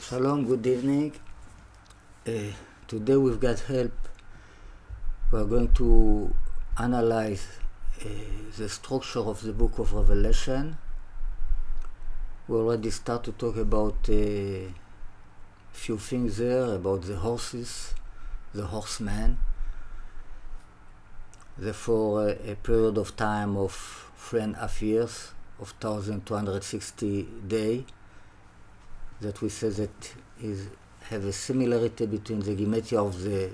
Shalom, good evening. Today we've got help. We are going to analyze the structure of the book of Revelation. We already start to talk about a few things there, about the horses, the horsemen. Therefore, a period of time of 3.5 years, of 1,260 days, that we say that have a similarity between the gematria of the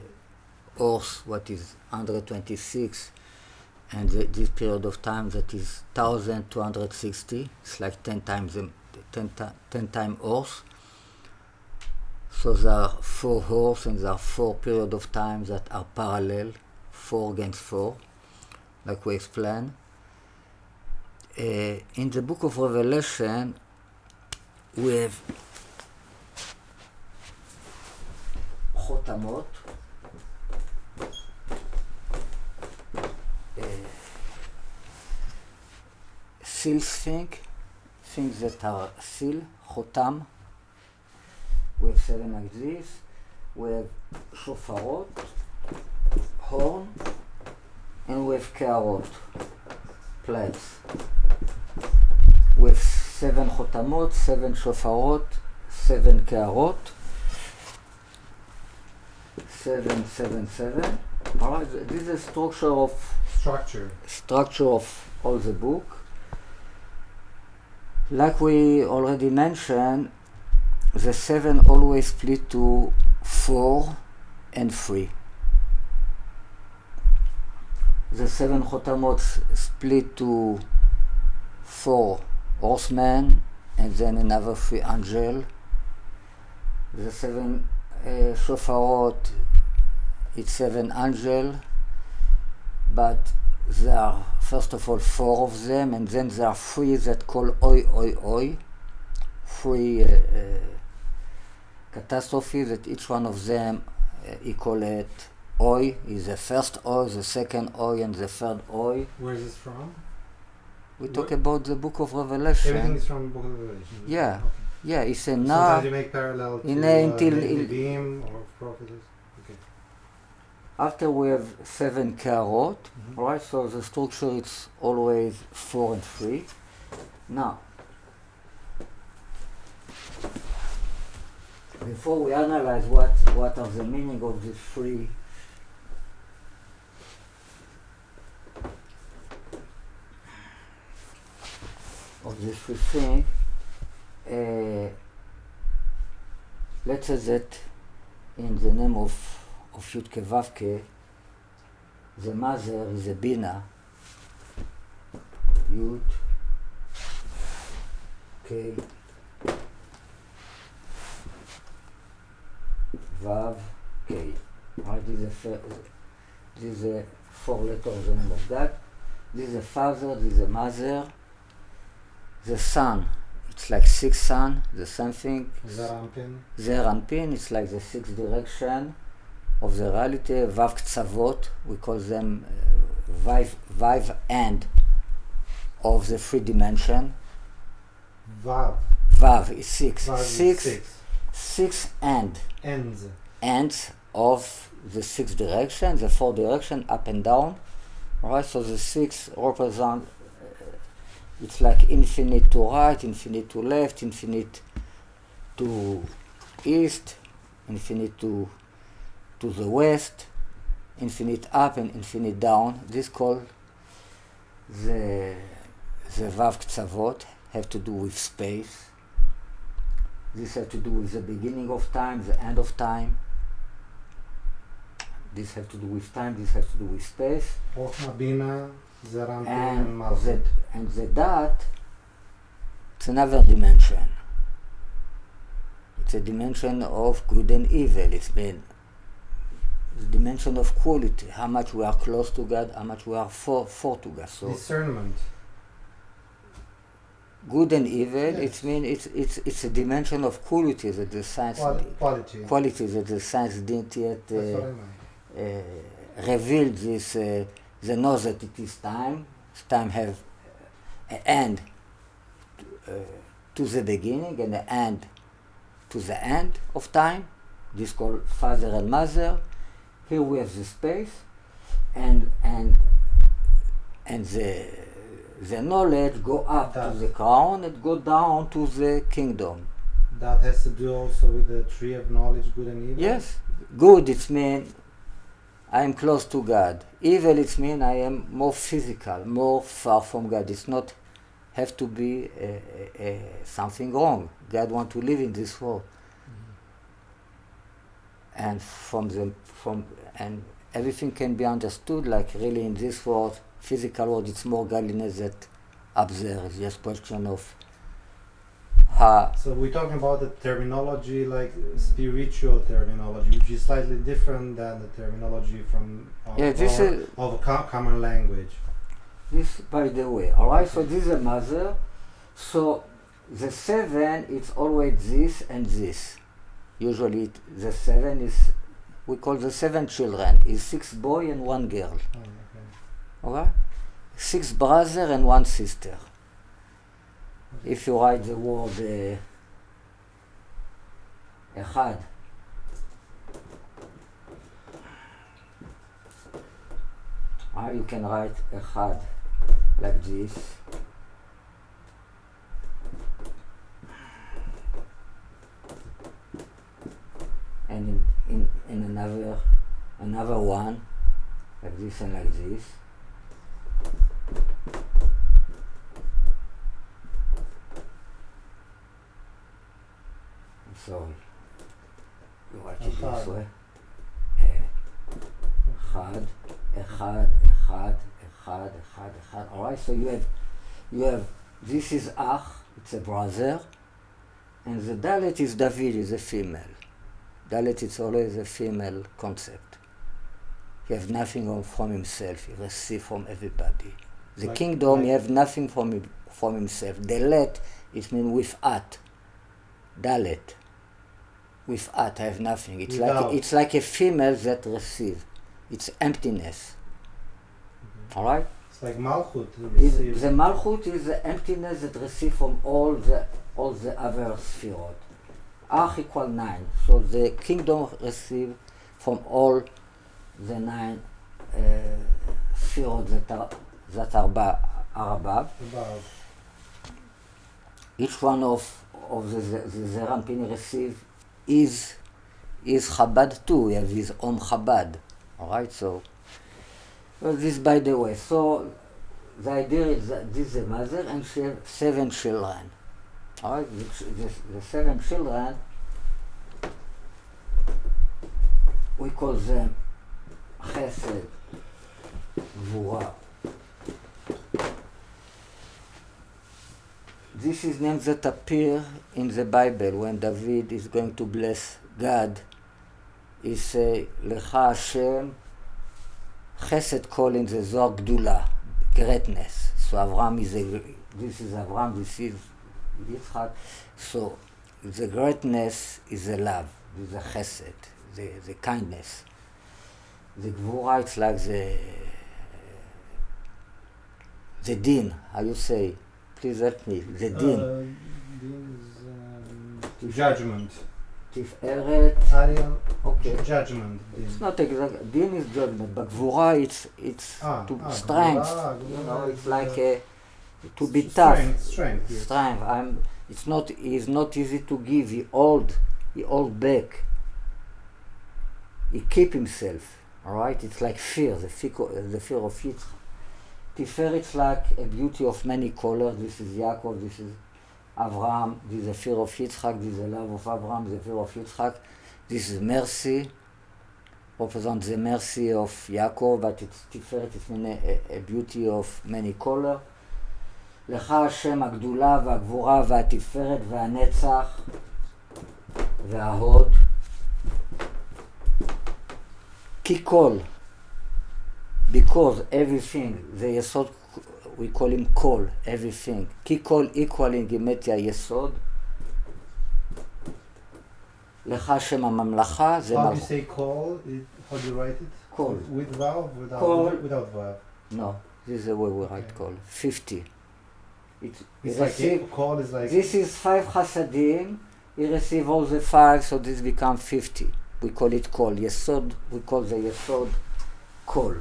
horse, what is 126, and this period of time that is 1,260. It's like 10 times 10 times horse. So there are 4 horse and there are 4 period of time that are parallel, 4 against 4, like we explained. In the book of Revelation, we have chotamot, seals, things that are seal, chotam. We have 7 like this. We have shofarot, horn, and we have kearot, plates. We have 7 chotamot, 7 shofarot, 7 kearot, 7, 7, 7. All right, this is the structure of all the book. Like we already mentioned, the 7 always split to 4 and 3. The 7 chotamot split to 4 horsemen and then another 3 angels. The 7 shofarot, it's 7 angels, but there are first of all 4 of them, and then there are 3 that call oi oi oi, 3 catastrophes that each one of them he call it oi, is the first oi, the second oi, and the third oi. Where is this from? We talk about the book of Revelation. Everything is from the book of Revelation. Yeah. Okay. Yeah, it's a Sometimes you make parallel to Nevi'im or prophecies. Okay. After we have 7 kearot, right? So the structure is always 4 and 3. Now, before we analyze what are the meaning of these 3 things, let's say that in the name of Yudke Vavke, the mother is a Bina, Yud, K, Vav, K. Right, this is a 4 letters of the name of God. This is a father, this is a mother. The sun, it's like 6 sun, the same thing. Zer Anpin, it's like the 6 direction of the reality. Vav Ktsavot, we call them Vav end of the 3 dimension. Vav is 6. Vav 6 ends of the 6 direction, the 4 direction, up and down. Right, so the 6 represent, it's like infinite to right, infinite to left, infinite to east, infinite to the west, infinite up and infinite down. This called the Vav Ktsavot, have to do with space. This has to do with the beginning of time, the end of time. This has to do with time, this has to do with space. And the dot, it's another dimension. It's a dimension of good and evil. It's been the dimension of quality, how much we are close to God, how much we are for to God. So discernment. Good and evil, yes. It's a dimension of quality that the science quality that the science didn't yet reveal this. They know that it is time. Time have an end to the beginning and an end to the end of time. This is called father and mother. Here we have the space, and the knowledge go up to the crown and go down to the kingdom. That has to do also with the tree of knowledge, good and evil? Yes. Good, it means I am close to God. Evil, it means I am more physical, more far from God. It's not have to be something wrong. God wants to live in this world. And and everything can be understood like really in this world, physical world, it's more godliness that up there. It's just question of how. So we're talking about the terminology, like spiritual terminology, which is slightly different than the terminology from of a common language. This, by the way, all right. So this is a mother. So the 7, it's always this and this. Usually the 7 is, we call the 7 children, is 6 boys and 1 girl. Oh, okay. Alright? 6 brothers and 1 sister. Okay. If you write the word Echad, you can write Echad like this. And in another one, like this and like this. I'm sorry. You write it this way. Echad. Alright, so you have this is Ach, it's a brother, and the Dalet is David, is a female. Dalet is always a female concept. He has nothing from himself, he receives from everybody. The kingdom, he has nothing from himself. Dalet, it means with at. Dalet. With at, I have nothing. It's like a female that receives. It's emptiness. Mm-hmm. Alright? It's like Malchut. The Malchut is the emptiness that receives from all the other spheres. Ach equal 9. So the kingdom receives from all the 9 spheres that are above. Each one of the Zerampini receive is Chabad too. We have his own Chabad. Alright, so this by the way. So the idea is that this is a mother and she has 7 children. Alright, the 7 children, we call them Chesed, Gvura. This is names that appear in the Bible when David is going to bless God. He say, Lecha Hashem, Chesed call in the Zohar Gdula, greatness. So Avraham this is Avraham, this is Yitzchak. So the greatness is the love, is the chesed, the kindness. The gvura, it's like the din, how you say? Please help me. The din. Din is judgment. Tiferet. Ariel. Okay. Judgment. It's not exactly. Din is judgment, but gvura, it's strength. Gvura, it's like to be tough. Strength. Yes. Strength. It's not easy to give. He hold back. He keep himself. All right. It's like fear. The fear of Yitzchak. Tiferet, it's like a beauty of many colors. This is Yaakov. This is Avraham. This is the fear of Yitzchak. This is the love of Avraham. The fear of Yitzchak. This is mercy. Represents the mercy of Yaakov, but it's Tiferet. It's a beauty of many colors. לך השם הגדולה והגבורה והתפארת והנצח וההוד כי כל, because everything, זה יסוד, we call him כל, everything, כי כל equaling גימטריה יסוד, לך השם הממלכה, זה מלכות. How do you say call? How do you write it? Call. With vowel? Without vowel? No, this is the way we write call. 50. It's like call is like... This is 5 Hasidim, he receives all the 5, so this becomes 50. We call it kol. Yesod, we call the Yesod kol.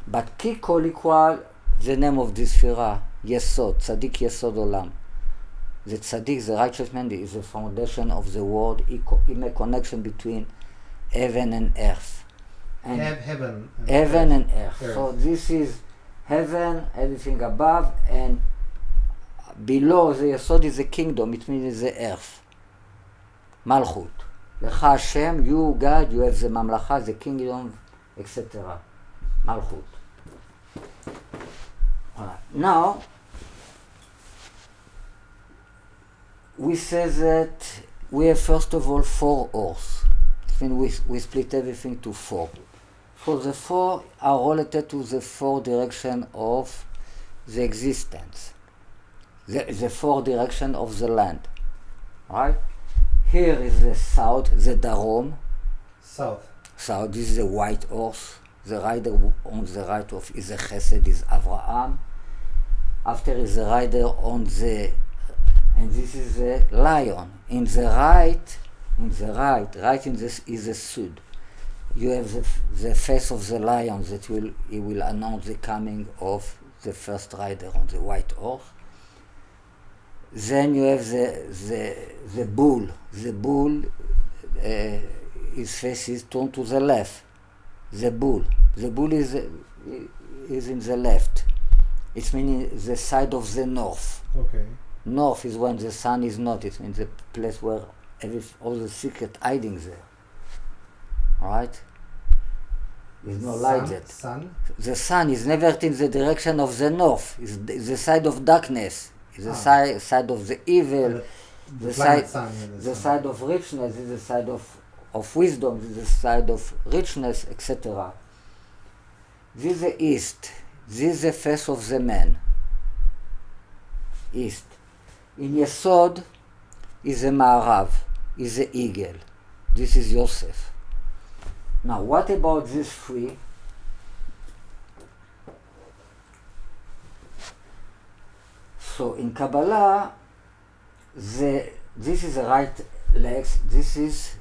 But ki kol equal the name of this Sphira, Yesod, Tzadik Yesod Olam. The Tzadik, the righteous man, is the foundation of the world. He makes connection between heaven and earth. And heaven and earth. So this is heaven, everything above, and below the Yesod is the kingdom. It means the earth. Malchut. Lecha Hashem, you God, you have the mamlacha, the kingdom, etc. Malchut. Now, we say that we have first of all 4 ors. We split everything to 4. So the 4 are related to the 4 directions of the existence, the 4 directions of the land. Right? Here is the south, the darom. South. This is the white horse. The rider on the right of is the chesed, is Avraham. After is the rider on the, and this is the lion. In the right in this is the sud. You have the face of the lion that he will announce the coming of the first rider on the white horse. Then you have the bull. The bull, his face is turned to the left. The bull is in the left. It's meaning the side of the north. Okay. North is when the sun is not. It means the place where all the secret hiding there. Right? There's no light yet. Sun? The sun is never in the direction of the north. It's the side of darkness. It's the side of the evil. The side of richness is the side of wisdom, is the side of richness, etc. This is the east. This is the face of the man. East. In Yesod is the Ma'arav, is the eagle. This is Yosef. Now, what about these 3? So in Cabala, this is the right legs, this is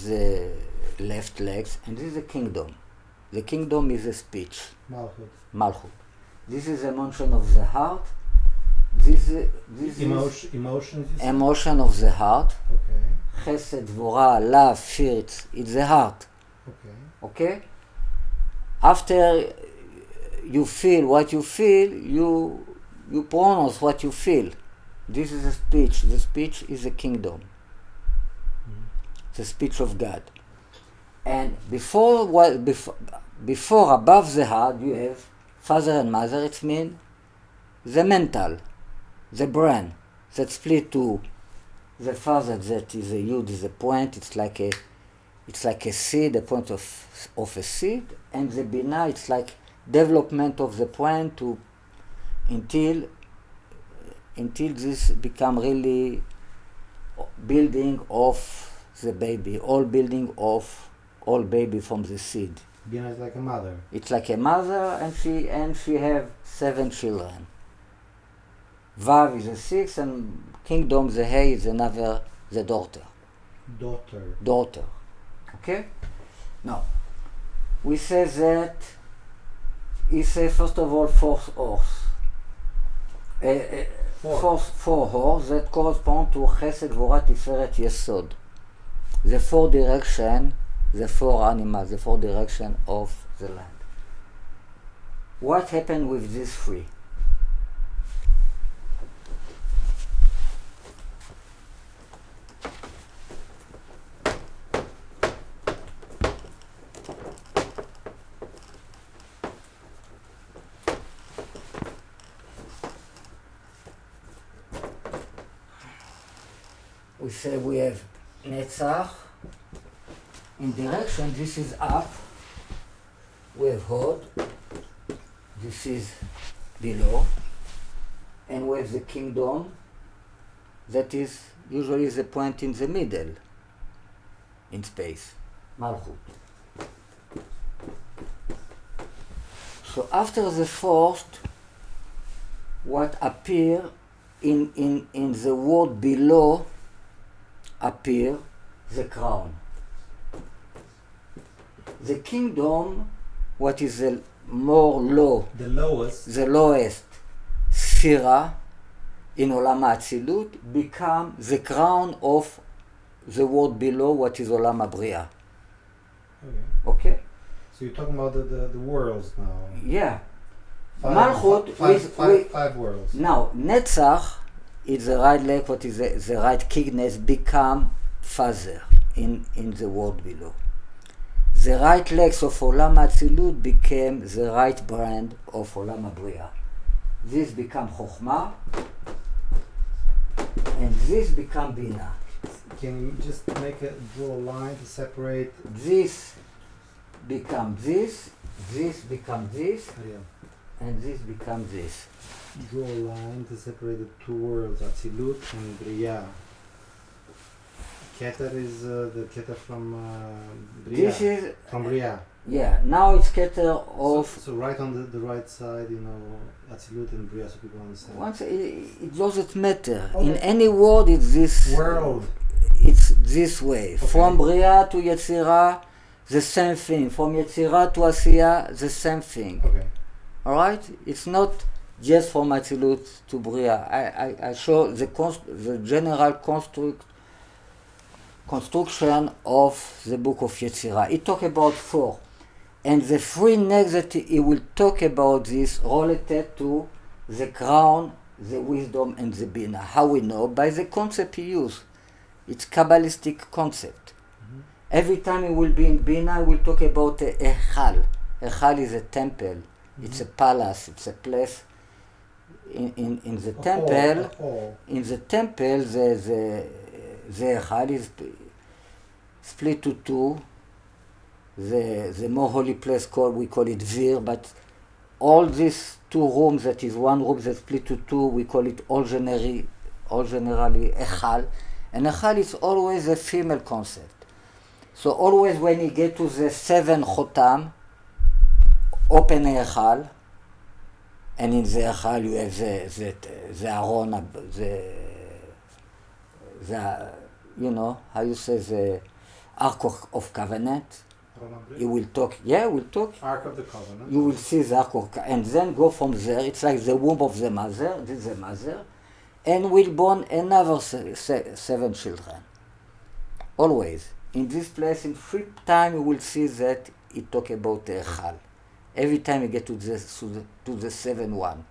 the left legs, and this is the kingdom. The kingdom is a speech. Malchut. This is emotion of the heart. This emotions. Emotion of the heart. Okay. Chesed, Dvorah, love, fear. It's the heart. Okay. After you feel what you feel, you pronounce what you feel. This is a speech. The speech is a kingdom. The speech of God. And before above the heart, you have father and mother. It means the mental, the brain, that split to the father, that is a yud, is a point. It's like a seed, a point of a seed, and the bina, it's like development of the point until this become really building of the baby, all building of all baby from the seed. Bina is like a mother. It's like a mother, and she have 7 children. Vav is a 6, and kingdom, the Hay is another, the daughter. Daughter. Okay? Now, we say that he says first of all 4 horse. 4 horse that correspond to Chesed, Dvorah, Tiferet, Yesod. The 4 direction, the 4 animals, the 4 direction of the land. What happened with these 3? We say we have Netzach. In direction, this is up. We have Hod. This is below. And we have the kingdom. That is usually the point in the middle in space. Malchut. So after the first, what appear in the world below appear the crown. The kingdom, what is the more low, the lowest sphera in Olam HaAtzilut, become the crown of the world below, what is Olam HaBriah. Okay? So you're talking about the worlds now. Yeah. Malchut five worlds. Now, Netzach is the right leg, what is the right kidneys, become father in the world below. The right legs of Olam HaAtzilut became the right brand of Olam HaBriah. This become Chokhmah, and this become Bina. Can you just draw a line to separate? This become this become this, and this become this. Draw a line to separate the two worlds, Atzilut and Briah. Keter is the Keter from Briah. This is from Briah. Yeah, now it's Keter of... So right on the right side, Atzilut and Briah, so people understand. Once it doesn't matter. Okay. In any word, it's this... World. It's this way. Okay. From Briah to Yetzirah, the same thing. From Yetzirah to Asiyah, the same thing. Okay. Alright? It's not just from Atzilut to Briah. I show the general construction of the book of Yetzirah. It talks about 4. And the 3 next that he will talk about this related to the crown, the wisdom, and the Bina. How we know? By the concept he used. It's Kabbalistic concept. Mm-hmm. Every time he will be in Bina, he will talk about a Echal. Echal is a temple. Mm-hmm. It's a palace. It's a place. In the temple, in the temple, the Echal is split to 2. The more holy place we call it Vir, but all these 2 rooms, that is 1 room that split to 2, we call it all generally Echal. And Echal is always a female concept. So always when you get to the 7 Chotam, open Echal, and in the Echal you have the Aron, how you say, the Ark of Covenant. You will talk. Ark of the Covenant. You will see the Ark of Covenant. And then go from there. It's like the womb of the mother. This is the mother. And will born another 7 children. Always. In this place, in 3 times, you will see that it talk about the Echal. Every time you get to the 7th one.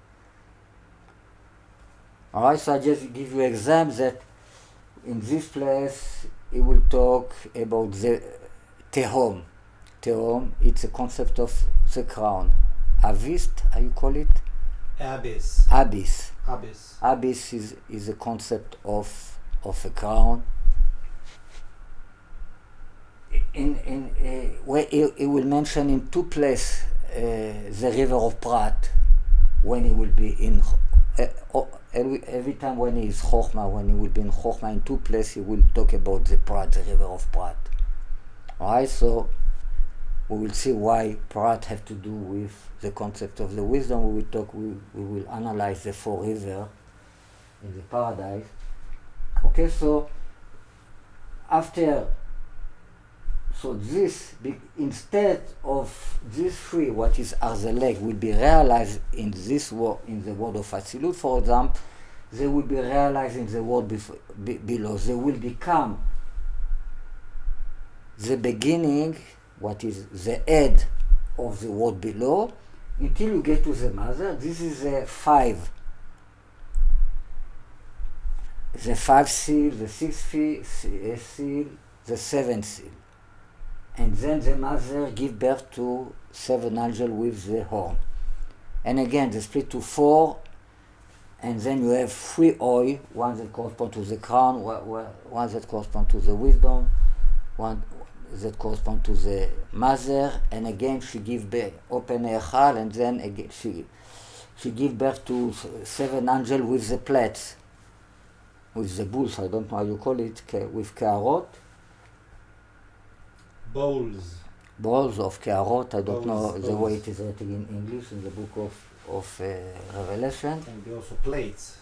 Alright, so I just give you an example that in this place, it will talk about the Tehom. Tehom, it's a concept of the crown. Avist, how you call it? Abyss. Abyss is a concept of a crown. Where it will mention in 2 places the river of Prat, when he will be in every time when he is Chokhmah, when he will be in Chokhmah, in 2 places he will talk about the Prat, the river of Prat. Alright, so we will see why Prat have to do with the concept of the wisdom. We will analyze the 4 rivers in the paradise. Okay, so this, instead of these 3, what is Arzelek, will be realized in this world, in the world of Atzilut, for example, they will be realized in the world below. They will become the beginning, what is the head of the world below, until you get to the mother. This is the 5. The 5th seal, the 6th seal, the 7th seal. And then the mother give birth to 7 angels with the horn. And again, they split to 4, and then you have 3 oil, one that corresponds to the crown, one that corresponds to the wisdom, one that corresponds to the mother, and again she give birth, open her heart, and then again she give birth to 7 angels with the plates, with the bulls, I don't know how you call it, with keharot. Bowls of keharot, I don't know the way it is written in English in the book of Revelation. And also plates.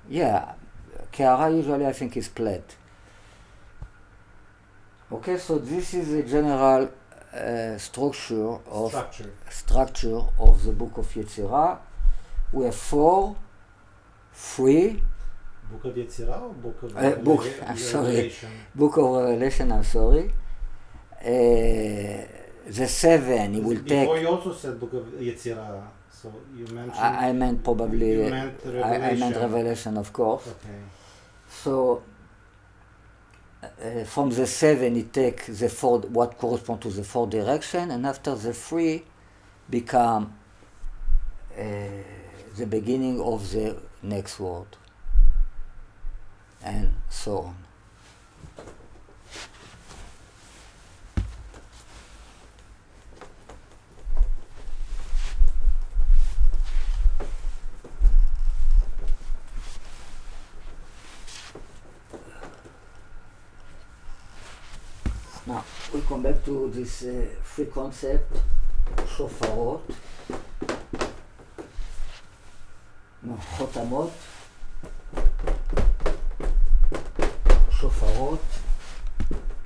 Yeah, kehara usually I think is plate. Okay, so this is a general structure of the book of Yetzirah. We have 4, 3. Book of Yetzirah or book of Revelation? Book of Revelation. I'm sorry. The 7. It will take. Before you also said book of Yetzirah, so you mentioned. I meant probably. You meant Revelation. I meant Revelation, of course. Okay. So. From the 7 it takes the 4, what corresponds to the 4 direction, and after the 3 become the beginning of the next word, and so on. Now, we come back to this free concept, shofarot, no, chotamot, shofarot,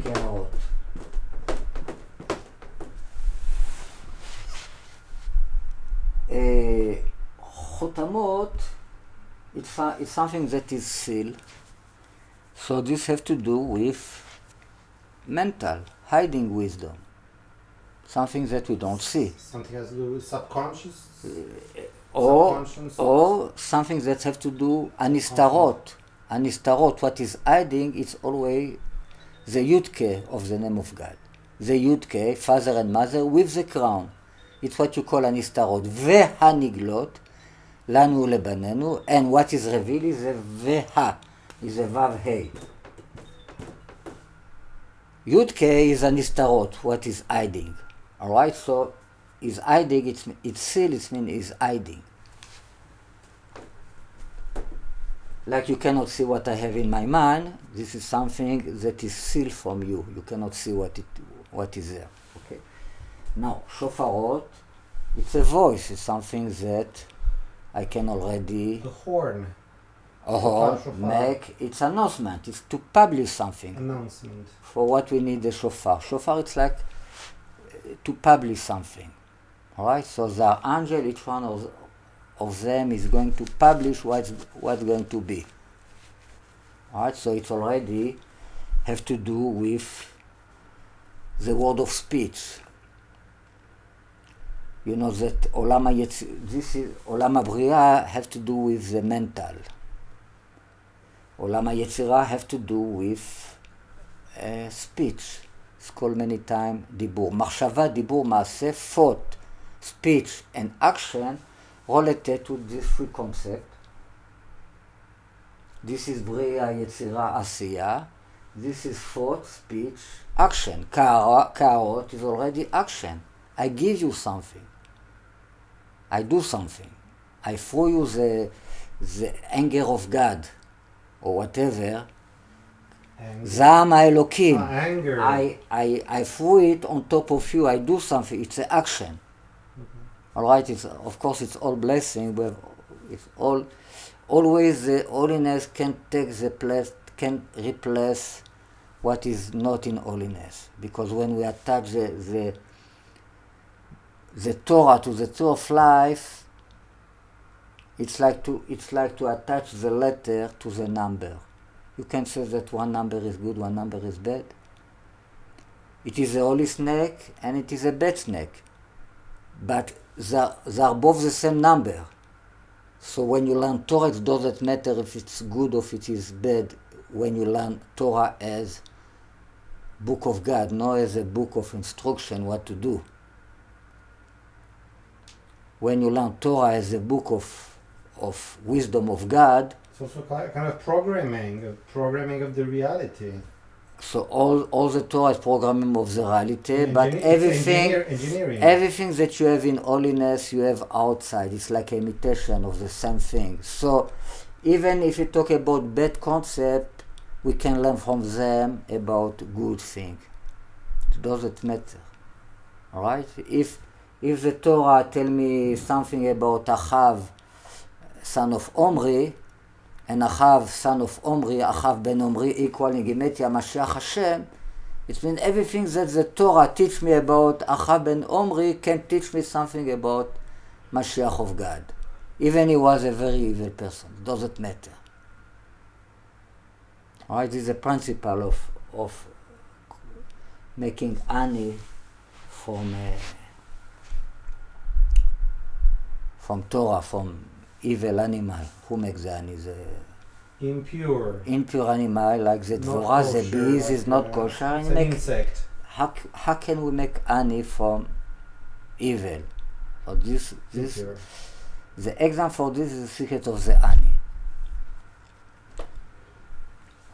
kerarot. Chotamot, it's something that is sealed, so this has to do with mental, hiding wisdom, something that we don't see. Something has to do with subconscious? Or something that has to do anistarot. Anistarot, what is hiding, it's always the Yudke of the name of God. The Yudke, father and mother, with the crown. It's what you call anistarot. Vehaniglot, lanu lebanenu, and what is revealed is a veha, is a vav hey. Yudke is anistarot, what is hiding. Alright, so is hiding, it's sealed, it means is hiding. Like you cannot see what I have in my mind, this is something that is sealed from you. You cannot see what is there. Okay. Now, shofarot, it's a voice, it's something that I can already... The horn. Make its announcement. It's to publish something. Announcement. For what we need the shofar. Shofar, it's like to publish something. Alright? So the angel, each one of them is going to publish what's going to be. Alright? So it already have to do with the word of speech. You know that this is Olam HaBriah have to do with the mental. Olam HaYetzirah have to do with speech. It's called many times dibur. Machshava, dibur, maaseh, thought, speech, and action related to this three concepts. This is Bria, Yetzirah, Asiya. This is thought, speech, action. Karot is already action. I give you something. I do something. I throw you the anger of God. Or whatever, Zam Elokim. Anger. I threw it on top of you. I do something. It's an action. Mm-hmm. All right. It's of course it's all blessing, but it's all always the holiness can take the place, can replace what is not in holiness. Because when we attach the Torah to the tree of life. It's like to attach the letter to the number. You can say that one number is good, one number is bad. It is a holy snake and it is a bad snake. But they are both the same number. So when you learn Torah, it doesn't matter if it's good or if it is bad. When you learn Torah as book of God, not as a book of instruction what to do. When you learn Torah as a book of wisdom of God. It's also kind of programming of the reality. So all the Torah is programming of the reality, but everything that you have in holiness, you have outside. It's like an imitation of the same thing. So even if you talk about bad concept, we can learn from them about good thing. It doesn't matter. All right? If the Torah tell me something about Achav, son of Omri, and Achav, son of Omri, Achav ben Omri, equaling Gematria Mashiach Hashem, It means everything that the Torah teach me about Achav ben Omri can teach me something about Mashiach of God. Even he was a very evil person. It doesn't matter. Alright, this is the principle of making honey from Torah, from evil animal. Who makes the honey? The impure animal, like the dvora, the bees, is not kosher. It's an insect. How can we make honey from evil? So this the example for this is the secret of the honey.